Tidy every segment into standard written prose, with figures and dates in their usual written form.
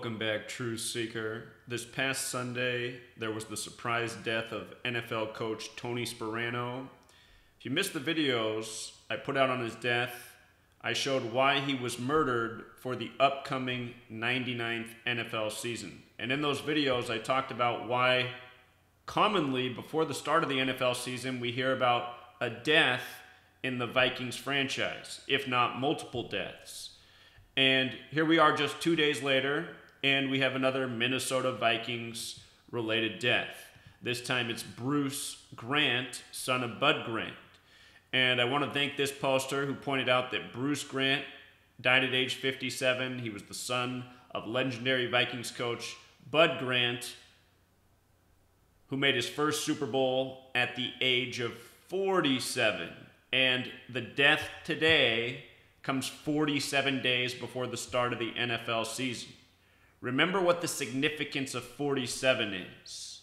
Welcome back, Truth Seeker. This past Sunday, there was the surprise death of NFL coach Tony Sparano. If you missed the videos I put out on his death, I showed why he was murdered for the upcoming 99th NFL season. And in those videos, I talked about why commonly before the start of the NFL season, we hear about a death in the Vikings franchise, if not multiple deaths. And here we are just 2 days later, and we have another Minnesota Vikings related death. This time it's Bruce Grant, son of Bud Grant. And I want to thank this poster who pointed out that Bruce Grant died at age 57. He was the son of legendary Vikings coach Bud Grant, who made his first Super Bowl at the age of 47. And the death today comes 47 days before the start of the NFL season. Remember what the significance of 47 is.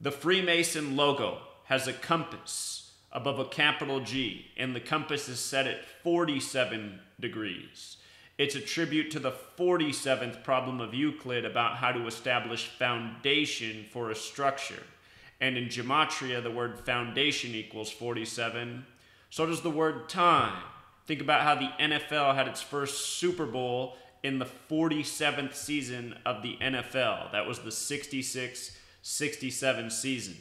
The Freemason logo has a compass above a capital G, and the compass is set at 47 degrees. It's a tribute to the 47th problem of Euclid about how to establish foundation for a structure. And in Gematria, the word foundation equals 47. So does the word time. Think about how the NFL had its first Super Bowl in the 47th season of the NFL. That was the 66-67 season.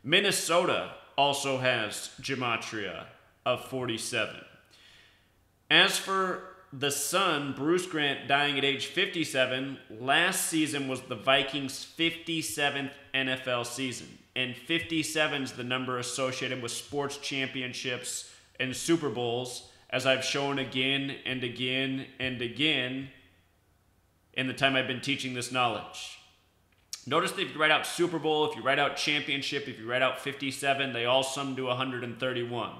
Minnesota also has Gematria of 47. As for the son, Bruce Grant, dying at age 57, last season was the Vikings' 57th NFL season. And 57 is the number associated with sports championships and Super Bowls, as I've shown again and again and again in the time I've been teaching this knowledge. Notice that if you write out Super Bowl, if you write out championship, if you write out 57, they all sum to 131. A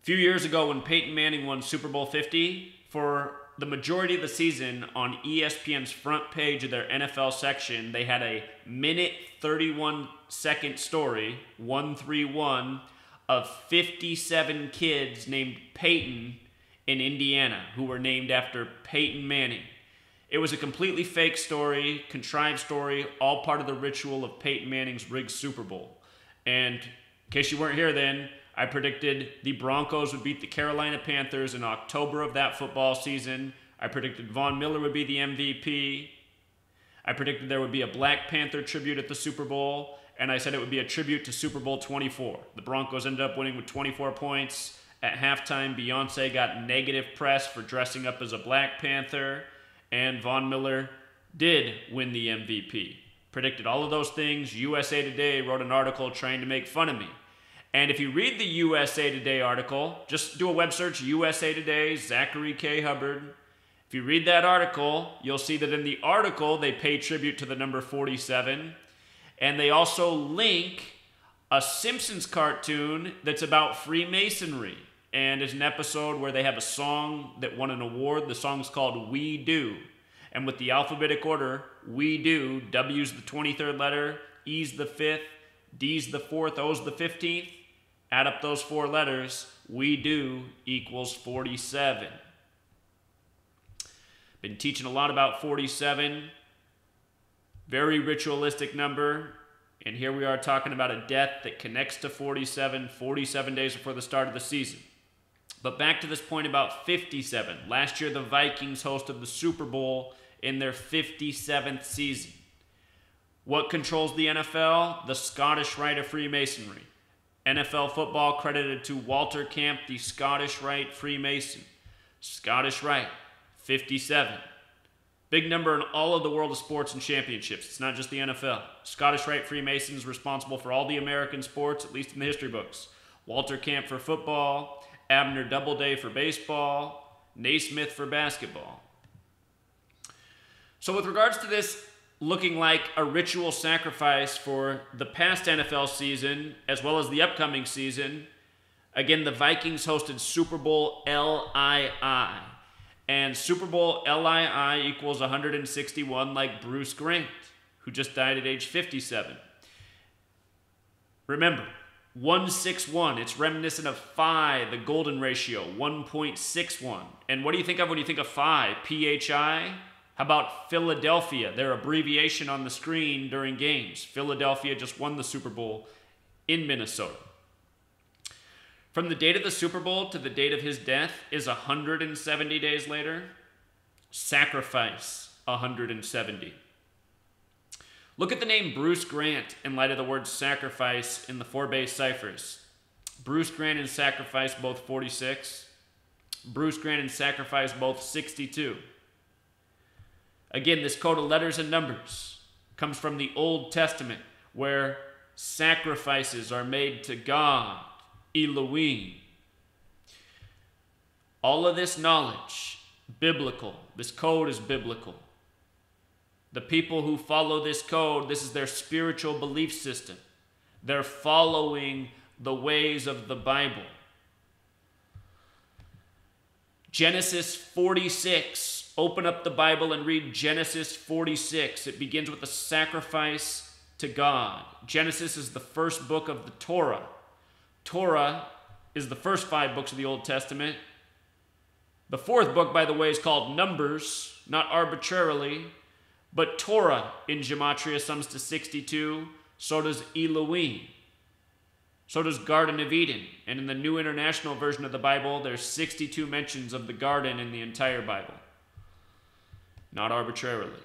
few years ago when Peyton Manning won Super Bowl 50, for the majority of the season on ESPN's front page of their NFL section, they had a minute 31 second story, 131, of 57 kids named Peyton in Indiana who were named after Peyton Manning. It was a completely fake story, contrived story, all part of the ritual of Peyton Manning's rigged Super Bowl. And in case you weren't here then, I predicted the Broncos would beat the Carolina Panthers in October of that football season. I predicted Von Miller would be the MVP. I predicted there would be a Black Panther tribute at the Super Bowl. And I said it would be a tribute to Super Bowl 24. The Broncos ended up winning with 24 points. At halftime, Beyonce got negative press for dressing up as a Black Panther. And Von Miller did win the MVP. Predicted all of those things. USA Today wrote an article trying to make fun of me. And if you read the USA Today article, just do a web search, USA Today, Zachary K. Hubbard. If you read that article, you'll see that in the article, they pay tribute to the number 47. And they also link a Simpsons cartoon that's about Freemasonry. And it's an episode where they have a song that won an award. The song's called We Do. And with the alphabetic order, We Do, W's the 23rd letter, E's the 5th, D's the 4th, O's the 15th. Add up those four letters, We Do equals 47. Been teaching a lot about 47. Very ritualistic number, and here we are talking about a death that connects to 47 days before the start of the season. But back to this point about 57. Last year, the Vikings hosted the Super Bowl in their 57th season. What controls the NFL? The Scottish Rite of Freemasonry. NFL football credited to Walter Camp, the Scottish Rite Freemason. Scottish Rite, 57. Big number in all of the world of sports and championships. It's not just the NFL. Scottish Rite Freemasons responsible for all the American sports, at least in the history books. Walter Camp for football, Abner Doubleday for baseball, Naismith for basketball. So with regards to this looking like a ritual sacrifice for the past NFL season, as well as the upcoming season, again, the Vikings hosted Super Bowl LII. And Super Bowl LII equals 161, like Bruce Grant, who just died at age 57. Remember, 161, it's reminiscent of phi, the golden ratio, 1.61. And what do you think of when you think of phi? PHI? How about Philadelphia? Their abbreviation on the screen during games. Philadelphia just won the Super Bowl in Minnesota. From the date of the Super Bowl to the date of his death is 170 days later. Sacrifice, 170. Look at the name Bruce Grant in light of the word sacrifice in the 4-base ciphers. Bruce Grant and sacrifice both 46. Bruce Grant and sacrifice both 62. Again, this code of letters and numbers comes from the Old Testament, where sacrifices are made to God, Elohim. All of this knowledge, biblical. This code is biblical. The people who follow this code, this is their spiritual belief system. They're following the ways of the Bible. Genesis 46. Open up the Bible and read Genesis 46. It begins with a sacrifice to God. Genesis is the first book of the Torah. Torah is the first 5 books of the Old Testament. The 4th book, by the way, is called Numbers, not arbitrarily. But Torah in Gematria sums to 62. So does Elohim. So does Garden of Eden. And in the New International Version of the Bible, there's 62 mentions of the garden in the entire Bible. Not arbitrarily.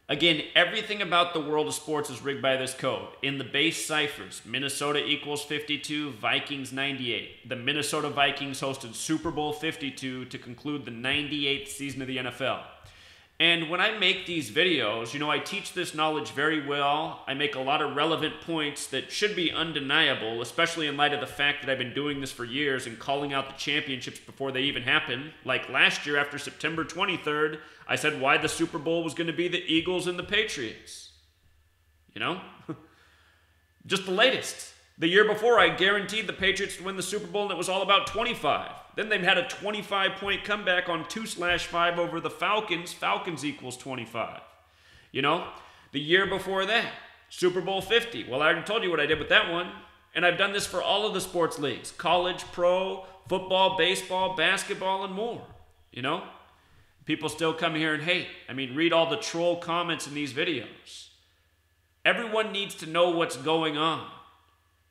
Again, everything about the world of sports is rigged by this code. In the base ciphers, Minnesota equals 52, Vikings 98. The Minnesota Vikings hosted Super Bowl 52 to conclude the 98th season of the NFL. And when I make these videos, I teach this knowledge very well. I make a lot of relevant points that should be undeniable, especially in light of the fact that I've been doing this for years and calling out the championships before they even happen. Like last year after September 23rd, I said why the Super Bowl was going to be the Eagles and the Patriots. Just the latest. The year before, I guaranteed the Patriots to win the Super Bowl, and it was all about 25. Then they've had a 25-point comeback on 2/5 over the Falcons. Falcons equals 25. The year before that, Super Bowl 50. Well, I already told you what I did with that one. And I've done this for all of the sports leagues. College, pro, football, baseball, basketball, and more. People still come here and hate. Read all the troll comments in these videos. Everyone needs to know what's going on.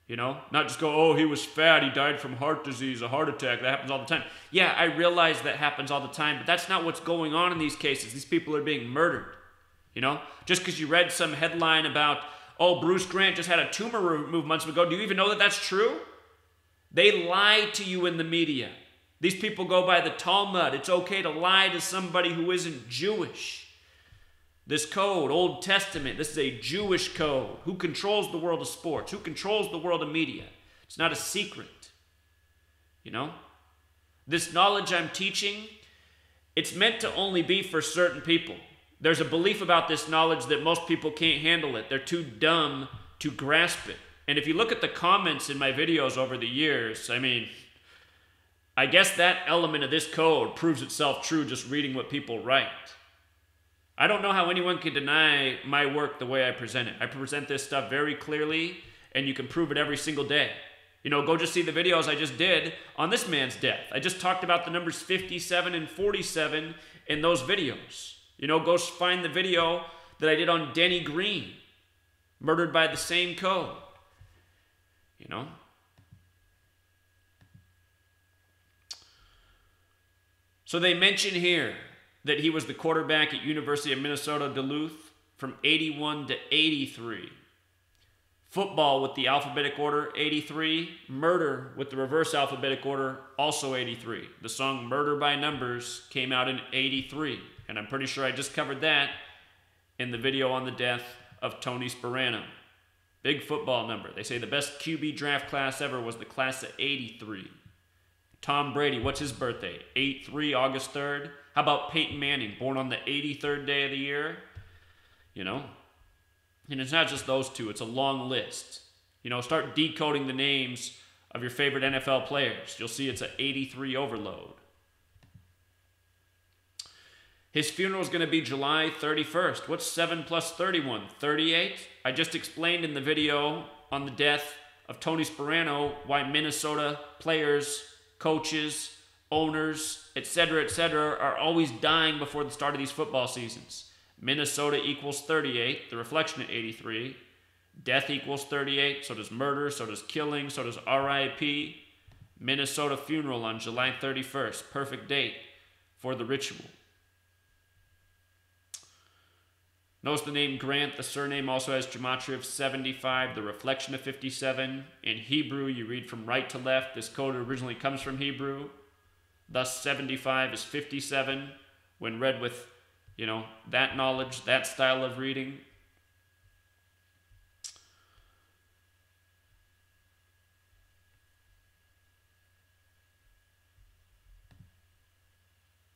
Not just go, oh, he was fat, he died from heart disease, a heart attack. That happens all the time. Yeah, I realize that happens all the time, but that's not what's going on in these cases. These people are being murdered. Just because you read some headline about, oh, Bruce Grant just had a tumor removed months ago, do you even know that that's true? They lie to you in the media. These people go by the Talmud. It's okay to lie to somebody who isn't Jewish. This code, Old Testament, this is a Jewish code. Who controls the world of sports? Who controls the world of media? It's not a secret. This knowledge I'm teaching, it's meant to only be for certain people. There's a belief about this knowledge that most people can't handle it. They're too dumb to grasp it. And if you look at the comments in my videos over the years, I guess that element of this code proves itself true just reading what people write. I don't know how anyone can deny my work the way I present it. I present this stuff very clearly, and you can prove it every single day. Go just see the videos I just did on this man's death. I just talked about the numbers 57 and 47 in those videos. Go find the video that I did on Denny Green, murdered by the same code. So they mention here that he was the quarterback at University of Minnesota Duluth from 81 to 83. Football with the alphabetic order, 83. Murder with the reverse alphabetic order, also 83. The song Murder by Numbers came out in 83. And I'm pretty sure I just covered that in the video on the death of Tony Sperano. Big football number. They say the best QB draft class ever was the class of 83. Tom Brady, what's his birthday? 8/3, August 3rd. How about Peyton Manning, born on the 83rd day of the year? And it's not just those two, it's a long list. Start decoding the names of your favorite NFL players. You'll see it's an 83 overload. His funeral is going to be July 31st. What's 7 plus 31? 38? I just explained in the video on the death of Tony Sperano why Minnesota players, coaches, owners, etc., are always dying before the start of these football seasons. Minnesota equals 38, the reflection at 83. Death equals 38, so does murder, so does killing, so does RIP. Minnesota funeral on July 31st, perfect date for the ritual. Notice the name Grant, the surname also has gematria of 75, the reflection of 57. In Hebrew, you read from right to left. This code originally comes from Hebrew. Thus, 75 is 57 when read with, that knowledge, that style of reading.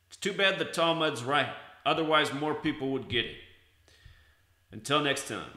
It's too bad the Talmud's right. Otherwise, more people would get it. Until next time.